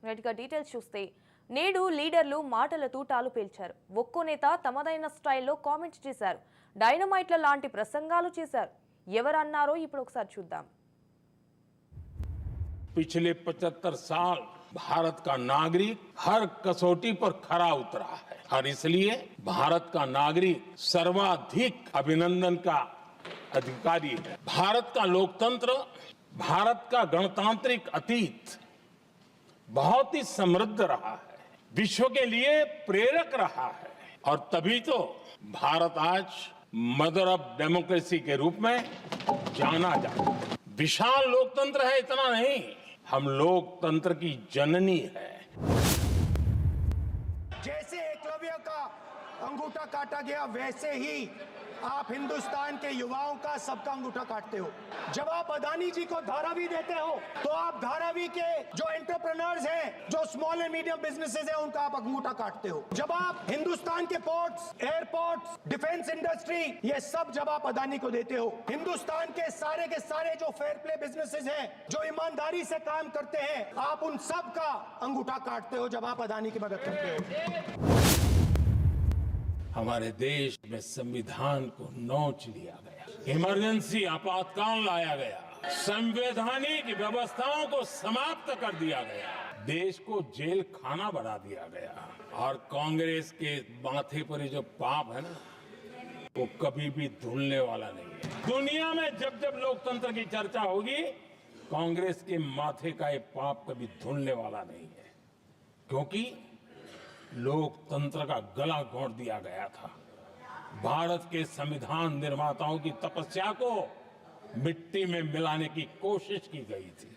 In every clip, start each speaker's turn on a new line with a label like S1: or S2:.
S1: రైట్గా details చూస్తే నేడు లీడర్లు మాటల తూటాలు పేల్చారు. ఒక్కో నేత తమదైన స్టైల్లో కామెంట్స్ చేశారు. డైనమైట్ల లాంటి ప్రసంగాలు చేశారు. ఎవరన్నారో ఇప్పుడు ఒకసారి చూద్దాం.
S2: पिछले 75 साल भारत का नागरिक हर कसौटी पर खरा उतरा है और इसलिए भारत का नागरिक सर्वाधिक अभिनंदन का अधिकारी है। भारत का लोकतंत्र, भारत का गणतांत्रिक अतीत बहुत ही समृद्ध रहा है, विश्व के लिए प्रेरक रहा है और तभी तो भारत आज मदर ऑफ डेमोक्रेसी के रूप में जाना जाता है। विशाल लोकतंत्र है, इतना नहीं, हम लोकतंत्र की जननी है।
S3: जैसे एकलव्य का अंगूठा काटा गया वैसे ही आप हिंदुस्तान के युवाओं का सबका अंगूठा काटते हो। जब आप अदानी जी को धारावी देते हो तो आप धारावी के जो एंटरप्रेन्योर्स हैं, जो स्मॉल एंड मीडियम बिजनेसेस हैं, उनका आप अंगूठा काटते हो। जब आप हिंदुस्तान के पोर्ट्स, एयरपोर्ट्स, डिफेंस इंडस्ट्री, ये सब जब आप अदानी को देते हो, हिंदुस्तान के सारे जो फेयर प्ले बिजनेसेस हैं, जो ईमानदारी से काम करते हैं, आप उन सब का अंगूठा काटते हो जब आप अदानी की मदद करते हो।
S2: हमारे देश में संविधान को नोच लिया गया, इमरजेंसी आपातकाल लाया गया, संवैधानिक व्यवस्थाओं को समाप्त कर दिया गया, देश को जेल खाना बना दिया गया और कांग्रेस के माथे पर जो पाप है ना, वो कभी भी धुलने वाला नहीं है। दुनिया में जब जब लोकतंत्र की चर्चा होगी, कांग्रेस के माथे का ये पाप कभी धुलने वाला नहीं है, क्योंकि लोकतंत्र का गला घोंट दिया गया था। भारत के संविधान निर्माताओं की तपस्या को मिट्टी में मिलाने की कोशिश की गई थी।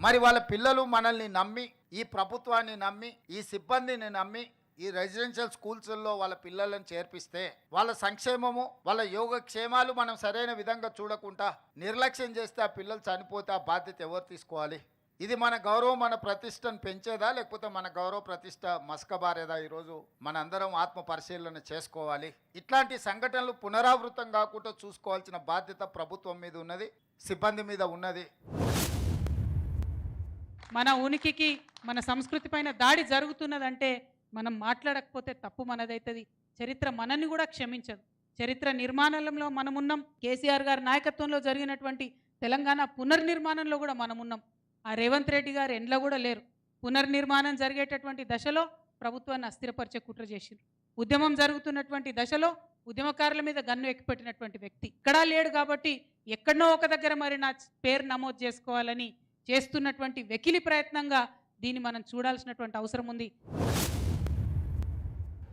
S4: మరి వాళ్ళ పిల్లలు మనల్ని నమ్మి, ఈ ప్రభుత్వాన్ని నమ్మి, ఈ సిబ్బందిని నమ్మి ఈ రెసిడెన్షియల్ స్కూల్స్లో వాళ్ళ పిల్లలను చేర్పిస్తే వాళ్ళ సంక్షేమము, వాళ్ళ యోగక్షేమాలు మనం సరైన విధంగా చూడకుండా నిర్లక్ష్యం చేస్తే ఆ పిల్లలు చనిపోతే ఆ బాధ్యత ఎవరు తీసుకోవాలి? ఇది మన గౌరవం, మన ప్రతిష్టను పెంచేదా, లేకపోతే మన గౌరవ ప్రతిష్ట మస్కబారేదా? ఈరోజు మనందరం ఆత్మ పరిశీలన చేసుకోవాలి. ఇట్లాంటి సంఘటనలు పునరావృతం కాకుండా చూసుకోవాల్సిన బాధ్యత ప్రభుత్వం మీద ఉన్నది, సిబ్బంది మీద ఉన్నది.
S5: మన ఉనికికి, మన సంస్కృతి పైన దాడి జరుగుతున్నదంటే మనం మాట్లాడకపోతే తప్పు మనదైతుంది. చరిత్ర మనల్ని కూడా క్షమించదు. చరిత్ర నిర్మాణంలో మనమున్నాం. కేసీఆర్ గారి నాయకత్వంలో జరిగినటువంటి తెలంగాణ పునర్నిర్మాణంలో కూడా మనమున్నాం. ఆ రేవంత్ రెడ్డి గారు ఎండ్లో కూడా లేరు. పునర్నిర్మాణం జరిగేటటువంటి దశలో ప్రభుత్వాన్ని అస్థిరపరిచే కుట్ర చేసిండ్రు. ఉద్యమం జరుగుతున్నటువంటి దశలో ఉద్యమకారుల మీద గన్ను ఎక్కిపెట్టినటువంటి వ్యక్తి ఇక్కడా లేడు. కాబట్టి ఎక్కడనో ఒక దగ్గర మరి నా పేరు నమోదు చేసుకోవాలని చేస్తున్నటువంటి వెకిలి ప్రయత్నంగా దీన్ని మనం చూడాల్సినటువంటి అవసరం ఉంది.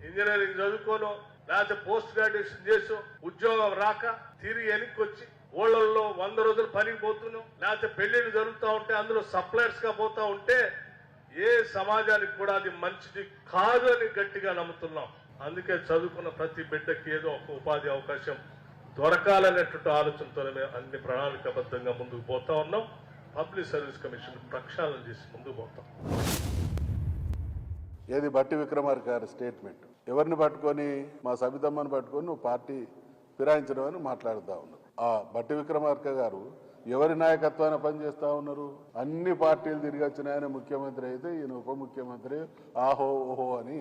S6: ఇంజనీరింగ్ చదువుకోను, లేకపోతే పోస్ట్ గ్రాడ్యుయేషన్ చేసు, ఉద్యోగం రాక తిరిగి వెనక్కి ఊళ్ళల్లో 100 రోజులు పనికి పోతున్నాం, లేకపోతే పెళ్లిళ్ళు జరుగుతూ ఉంటే అందులో సప్లయర్స్ గా పోతా ఉంటే ఏ సమాజానికి కూడా అది మంచిది కాదు అని గట్టిగా నమ్ముతున్నాం. అందుకే చదువుకున్న ప్రతి బిడ్డకి ఏదో ఒక ఉపాధి అవకాశం దొరకాలనేటువంటి ఆలోచనతోనే మేము అన్ని ప్రణాళికాబద్ధంగా ముందుకు పోతా ఉన్నాం. పబ్లిక్ సర్వీస్ కమిషన్ ప్రక్షాళన చేసి ముందుకు పోతాం.
S7: ఏది బట్టి విక్రమార్క గారి స్టేట్మెంట్, ఎవరిని పట్టుకొని, మా సబితమ్మని పట్టుకొని నువ్వు పార్టీ ఫిరాయించడం అని మాట్లాడుతూ ఉన్నారు. ఆ బట్టి విక్రమార్క గారు ఎవరి నాయకత్వాన్ని పనిచేస్తూ ఉన్నారు? అన్ని పార్టీలు తిరిగి వచ్చిన ఆయన ముఖ్యమంత్రి అయితే ఈయన ఉప ముఖ్యమంత్రి ఆహో ఓహో అని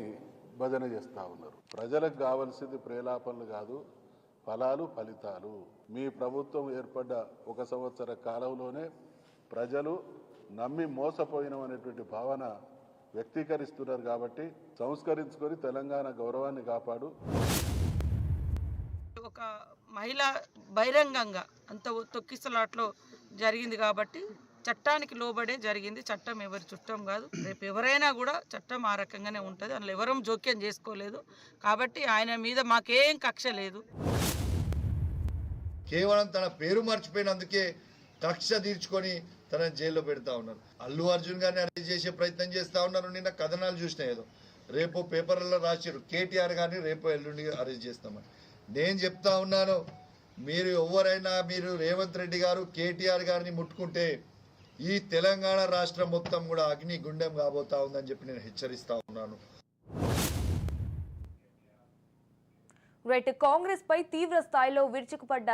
S7: భజన చేస్తూ ఉన్నారు. ప్రజలకు కావాల్సింది ప్రేలాపనలు కాదు, ఫలాలు ఫలితాలు. మీ ప్రభుత్వం ఏర్పడ్డ 1 సంవత్సర కాలంలోనే ప్రజలు నమ్మి మోసపోయినాం అనేటువంటి భావన వ్యక్తీకరిస్తున్నారు. కాబట్టి సంస్కరించుకొని తెలంగాణ గౌరవాన్ని కాపాడు.
S8: ఒక మహిళ బహిరంగంగా అంత తొక్కిసలాట్లో జరిగింది కాబట్టి చట్టానికి లోబడే జరిగింది. చట్టం ఎవరి చుట్టం కాదు. రేపు ఎవరైనా కూడా చట్టం ఆ రకంగానే ఉంటుంది. అందులో ఎవరూ జోక్యం చేసుకోలేదు. కాబట్టి ఆయన మీద మాకేం కక్ష లేదు.
S9: కేవలం తన పేరు మర్చిపోయినందుకే కక్ష తీర్చుకొని తన జైల్లో పెడతా ఉన్నారు. అల్లు అర్జున్ గారిని అరెస్ట్ చేసే ప్రయత్నం చేస్తూ ఉన్నారు. నిన్న కథనాలు చూసినా ఏదో రేపు పేపర్లలో రాశారు కేటీఆర్ గారిని రేపు ఎల్లుండి అరెస్ట్ చేస్తామని. నేను చెప్తా ఉన్నాను, మీరు ఎవరైనా మీరు రేవంత్ రెడ్డి గారు కేటీఆర్ గారిని ముట్టుకుంటే ఈ తెలంగాణ రాష్ట్రం మొత్తం కూడా అగ్ని గుండెం కాబోతా ఉందని చెప్పి నేను హెచ్చరిస్తా ఉన్నాను.
S1: కాంగ్రెస్ పై తీవ్ర స్థాయిలో విరుచుకుపడ్డ